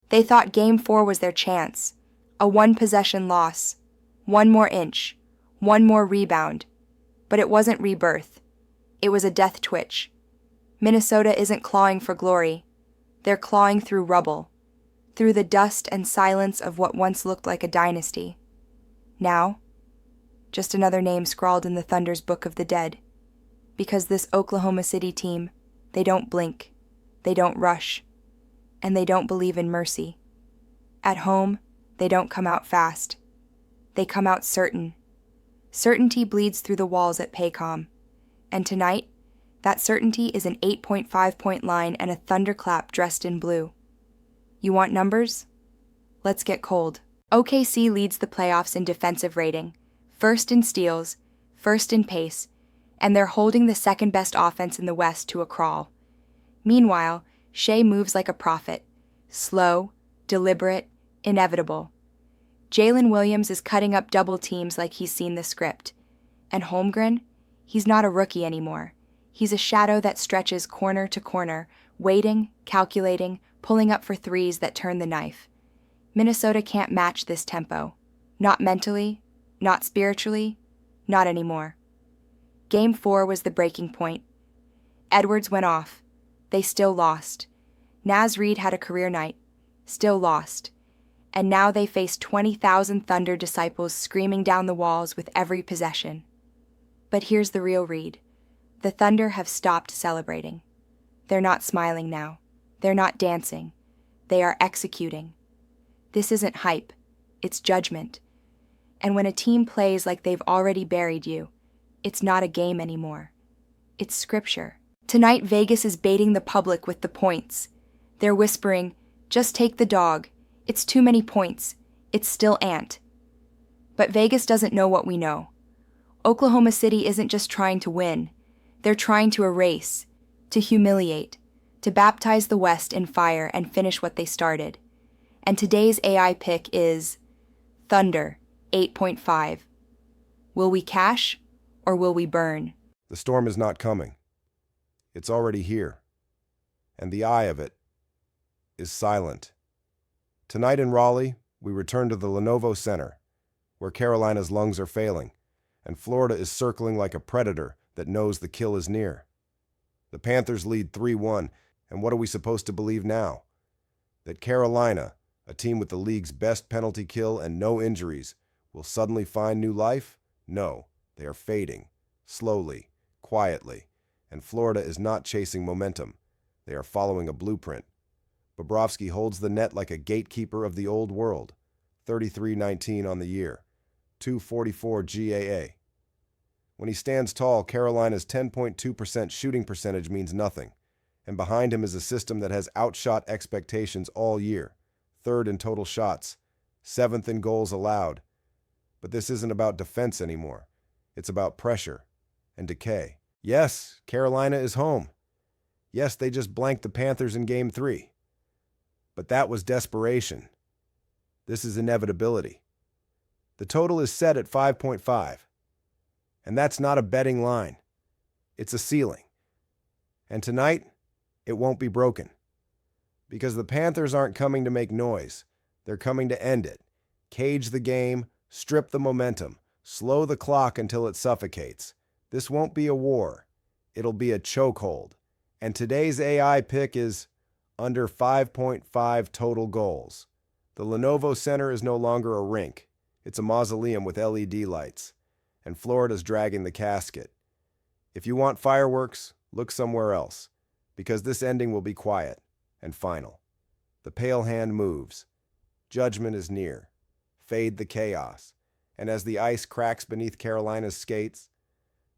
They thought Game 4 was their chance. A one-possession loss. One more inch. One more rebound. But it wasn't rebirth. It was a death twitch. Minnesota isn't clawing for glory. They're clawing through rubble. Through the dust and silence of what once looked like a dynasty. Now, just another name scrawled in the Thunder's Book of the Dead. Because this Oklahoma City team, they don't blink. They don't rush. And they don't believe in mercy. At home, they don't come out fast. They come out certain. Certainty bleeds through the walls at Paycom. And tonight, that certainty is an 8.5-point line and a thunderclap dressed in blue. You want numbers? Let's get cold. OKC leads the playoffs in defensive rating, first in steals, first in pace, and they're holding the second-best offense in the West to a crawl. Meanwhile, Shea moves like a prophet, slow, deliberate, inevitable. Jalen Williams is cutting up double teams like he's seen the script. And Holmgren, he's not a rookie anymore. He's a shadow that stretches corner to corner, waiting, calculating, pulling up for threes that turn the knife. Minnesota can't match this tempo. Not mentally, not spiritually, not anymore. Game 4 was the breaking point. Edwards went off. They still lost. Naz Reid had a career night. Still lost. And now they face 20,000 Thunder disciples screaming down the walls with every possession. But here's the real Reid. The Thunder have stopped celebrating. They're not smiling now. They're not dancing. They are executing. This isn't hype. It's judgment. And when a team plays like they've already buried you, it's not a game anymore. It's scripture. Tonight, Vegas is baiting the public with the points. They're whispering, just take the dog. It's too many points. It's still Ant. But Vegas doesn't know what we know. Oklahoma City isn't just trying to win. They're trying to erase, to humiliate, to baptize the West in fire and finish what they started. And today's AI pick is Thunder, 8.5. Will we cash or will we burn? The storm is not coming. It's already here. And the eye of it is silent. Tonight in Raleigh, we return to the Lenovo Center, where Carolina's lungs are failing, and Florida is circling like a predator that knows the kill is near. The Panthers lead 3-1, and what are we supposed to believe now? That Carolina, a team with the league's best penalty kill and no injuries, will suddenly find new life? No, they are fading, slowly, quietly, and Florida is not chasing momentum. They are following a blueprint. Bobrovsky holds the net like a gatekeeper of the old world, 33-19 on the year, 244 GAA. When he stands tall, Carolina's 10.2% shooting percentage means nothing, and behind him is a system that has outshot expectations all year, third in total shots, seventh in goals allowed. But this isn't about defense anymore. It's about pressure and decay. Yes, Carolina is home. Yes, they just blanked the Panthers in Game 3. But that was desperation. This is inevitability. The total is set at 5.5. And that's not a betting line. It's a ceiling. And tonight, it won't be broken. Because the Panthers aren't coming to make noise. They're coming to end it. Cage the game, strip the momentum, slow the clock until it suffocates. This won't be a war. It'll be a chokehold. And today's AI pick is under 5.5 total goals. The Lenovo Center is no longer a rink. It's a mausoleum with LED lights. And Florida's dragging the casket. If you want fireworks, look somewhere else, because this ending will be quiet and final. The pale hand moves. Judgment is near. Fade the chaos. And as the ice cracks beneath Carolina's skates,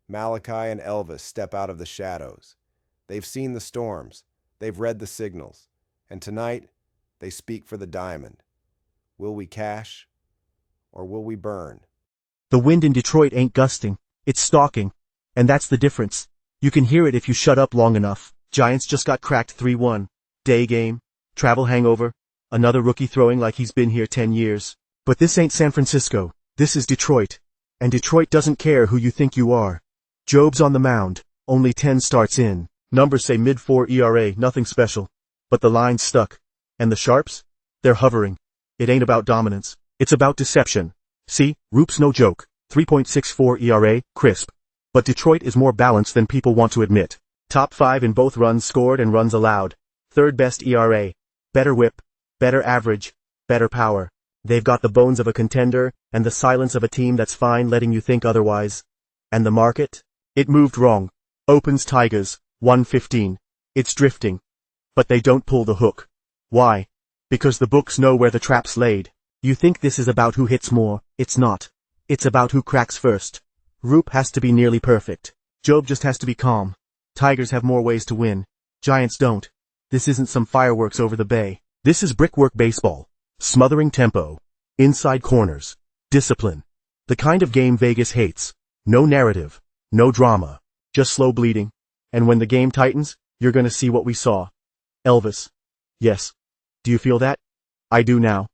Malachi and Elvis step out of the shadows. They've seen the storms. They've read the signals. And tonight, they speak for the diamond. Will we cash or will we burn? The wind in Detroit ain't gusting, it's stalking. And that's the difference. You can hear it if you shut up long enough. Giants just got cracked 3-1. Day game, travel hangover, another rookie throwing like he's been here 10 years. But this ain't San Francisco, this is Detroit. And Detroit doesn't care who you think you are. Job's on the mound, only 10 starts in. Numbers say mid-4 ERA, nothing special. But the line's stuck. And the Sharps? They're hovering. It ain't about dominance. It's about deception. See, Roop's no joke. 3.64 ERA, crisp. But Detroit is more balanced than people want to admit. Top 5 in both runs scored and runs allowed. Third best ERA. Better whip. Better average. Better power. They've got the bones of a contender, and the silence of a team that's fine letting you think otherwise. And the market? It moved wrong. Opens Tigers, 115. It's drifting. But they don't pull the hook. Why? Because the books know where the trap's laid. You think this is about who hits more, it's not. It's about who cracks first. Roop has to be nearly perfect. Job just has to be calm. Tigers have more ways to win. Giants don't. This isn't some fireworks over the bay. This is brickwork baseball. Smothering tempo. Inside corners. Discipline. The kind of game Vegas hates. No narrative. No drama. Just slow bleeding. And when the game tightens, you're gonna see what we saw. Elvis. Yes. Do you feel that? I do now.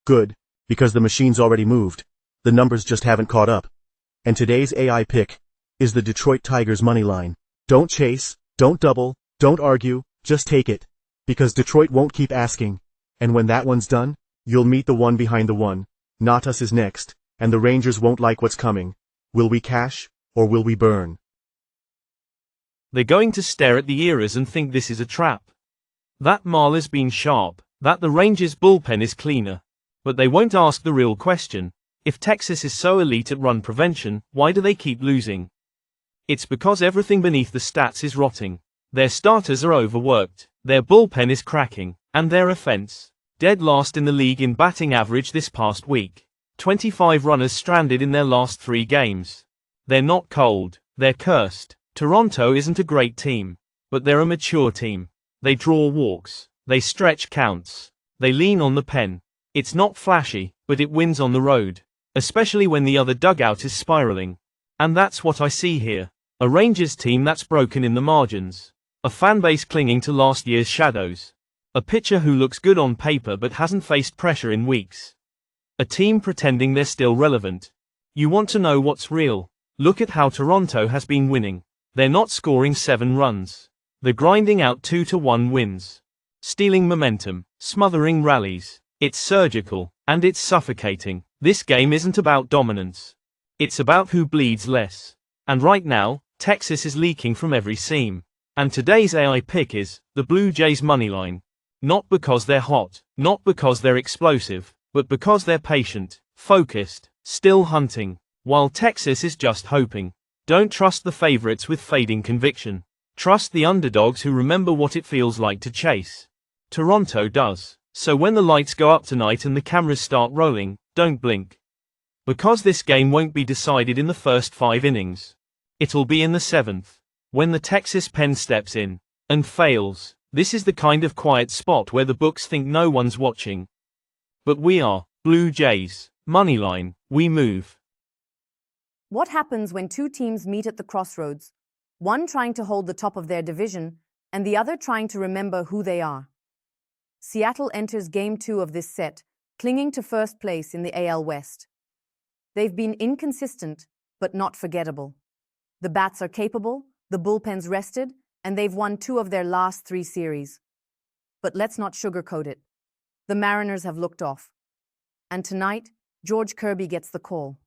Good. Because the machine's already moved. The numbers just haven't caught up. And today's AI pick is the Detroit Tigers money line. Don't chase, don't double, don't argue, just take it. Because Detroit won't keep asking. And when that one's done, you'll meet the one behind the one. Not us is next, and the Rangers won't like what's coming. Will we cash, or will we burn? They're going to stare at the eras and think this is a trap. That Marler's been sharp, that the Rangers bullpen is cleaner. But they won't ask the real question. If Texas is so elite at run prevention, why do they keep losing? It's because everything beneath the stats is rotting. Their starters are overworked, their bullpen is cracking, and their offense, dead last in the league in batting average this past week. 25 runners stranded in their last 3 games. They're not cold, they're cursed. Toronto isn't a great team, but they're a mature team. They draw walks, they stretch counts, they lean on the pen. It's not flashy, but it wins on the road, especially when the other dugout is spiraling. And that's what I see here. A Rangers team that's broken in the margins. A fanbase clinging to last year's shadows. A pitcher who looks good on paper but hasn't faced pressure in weeks. A team pretending they're still relevant. You want to know what's real? Look at how Toronto has been winning. They're not scoring 7 runs. They're grinding out 2-1 wins. Stealing momentum, smothering rallies. It's surgical, and it's suffocating. This game isn't about dominance. It's about who bleeds less. And right now, Texas is leaking from every seam. And today's AI pick is the Blue Jays moneyline. Not because they're hot, not because they're explosive, but because they're patient, focused, still hunting, while Texas is just hoping. Don't trust the favorites with fading conviction. Trust the underdogs who remember what it feels like to chase. Toronto does. So when the lights go up tonight and the cameras start rolling, don't blink. Because this game won't be decided in the first 5 innings. It'll be in the 7th. When the Texas pen steps in and fails. This is the kind of quiet spot where the books think no one's watching. But we are. Blue Jays, moneyline, we move. What happens when 2 teams meet at the crossroads, one trying to hold the top of their division and the other trying to remember who they are? Seattle enters Game 2 of this set, clinging to first place in the AL West. They've been inconsistent, but not forgettable. The bats are capable, the bullpen's rested, and they've won 2 of their last 3 series. But let's not sugarcoat it. The Mariners have looked off. And tonight, George Kirby gets the call.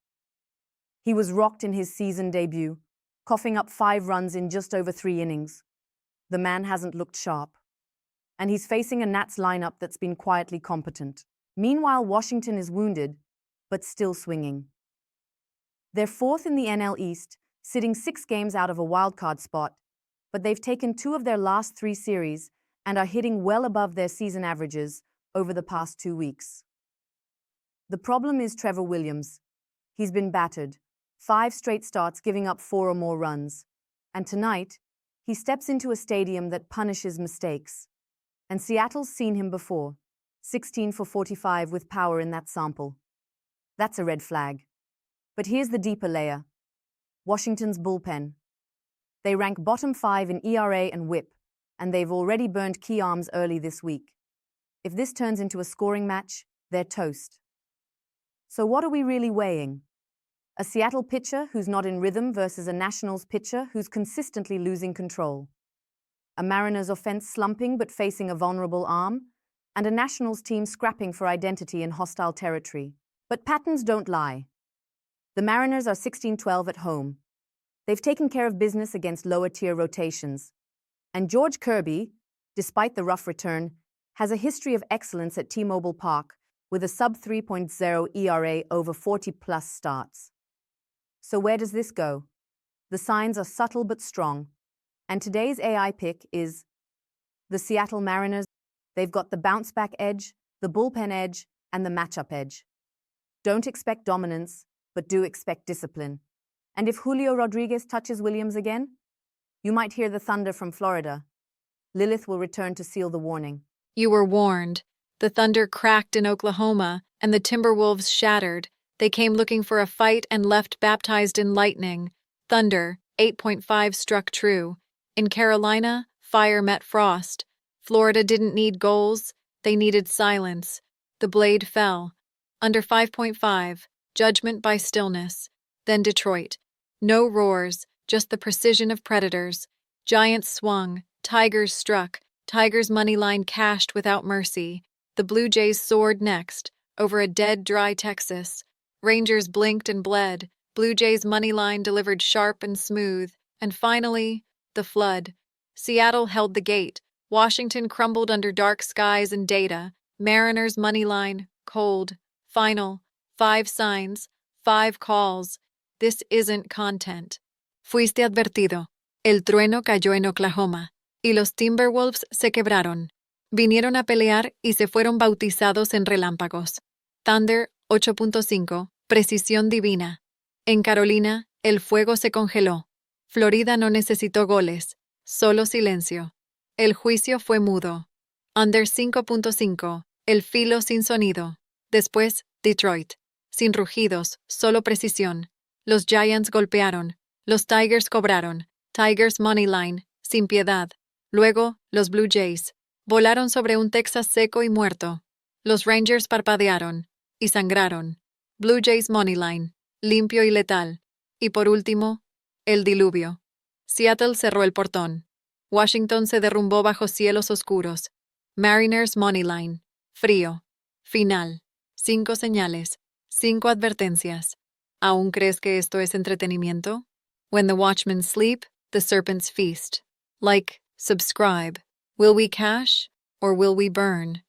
He was rocked in his season debut, coughing up 5 runs in just over 3 innings. The man hasn't looked sharp. And he's facing a Nats lineup that's been quietly competent. Meanwhile, Washington is wounded, but still swinging. They're 4th in the NL East, sitting 6 games out of a wildcard spot, but they've taken 2 of their last 3 series and are hitting well above their season averages over the past 2 weeks. The problem is Trevor Williams. He's been battered, 5 straight starts giving up 4 or more runs. And tonight, he steps into a stadium that punishes mistakes. And Seattle's seen him before, 16 for 45 with power in that sample. That's a red flag. But here's the deeper layer. Washington's bullpen. They rank bottom 5 in ERA and WHIP, and they've already burned key arms early this week. If this turns into a scoring match, they're toast. So what are we really weighing? A Seattle pitcher who's not in rhythm versus a Nationals pitcher who's consistently losing control. A Mariners offense slumping but facing a vulnerable arm, and a Nationals team scrapping for identity in hostile territory. But patterns don't lie. The Mariners are 16-12 at home. They've taken care of business against lower-tier rotations. And George Kirby, despite the rough return, has a history of excellence at T-Mobile Park with a sub-3.0 ERA over 40-plus starts. So where does this go? The signs are subtle but strong. And today's AI pick is the Seattle Mariners. They've got the bounce-back edge, the bullpen edge, and the matchup edge. Don't expect dominance, but do expect discipline. And if Julio Rodriguez touches Williams again, you might hear the thunder from Florida. Lilith will return to seal the warning. You were warned. The thunder cracked in Oklahoma, and the Timberwolves shattered. They came looking for a fight and left baptized in lightning. Thunder, 8.5 struck true. In Carolina, fire met frost. Florida didn't need goals, they needed silence. The blade fell. Under 5.5, judgment by stillness. Then Detroit. No roars, just the precision of predators. Giants swung, Tigers struck, Tigers' money line cashed without mercy. The Blue Jays soared next, over a dead, dry Texas. Rangers blinked and bled. Blue Jays' money line delivered sharp and smooth. And finally, the flood. Seattle held the gate. Washington crumbled under dark skies and data. Mariners' money line, cold. Final. 5 signs, 5 calls. This isn't content. Fuiste advertido. El trueno cayó en Oklahoma, y los Timberwolves se quebraron. Vinieron a pelear y se fueron bautizados en relámpagos. Thunder 8.5, precisión divina. En Carolina, el fuego se congeló. Florida no necesitó goles, solo silencio. El juicio fue mudo. Under 5.5, el filo sin sonido. Después, Detroit. Sin rugidos, solo precisión. Los Giants golpearon. Los Tigers cobraron. Tigers money line, sin piedad. Luego, los Blue Jays. Volaron sobre un Texas seco y muerto. Los Rangers parpadearon. Y sangraron. Blue Jays money line, limpio y letal. Y por último, el diluvio. Seattle cerró el portón. Washington se derrumbó bajo cielos oscuros. Mariners money line, frío. Final. 5 señales. 5 advertencias. ¿Aún crees que esto es entretenimiento? When the watchmen sleep, the serpents feast. Like, subscribe. Will we cash or will we burn?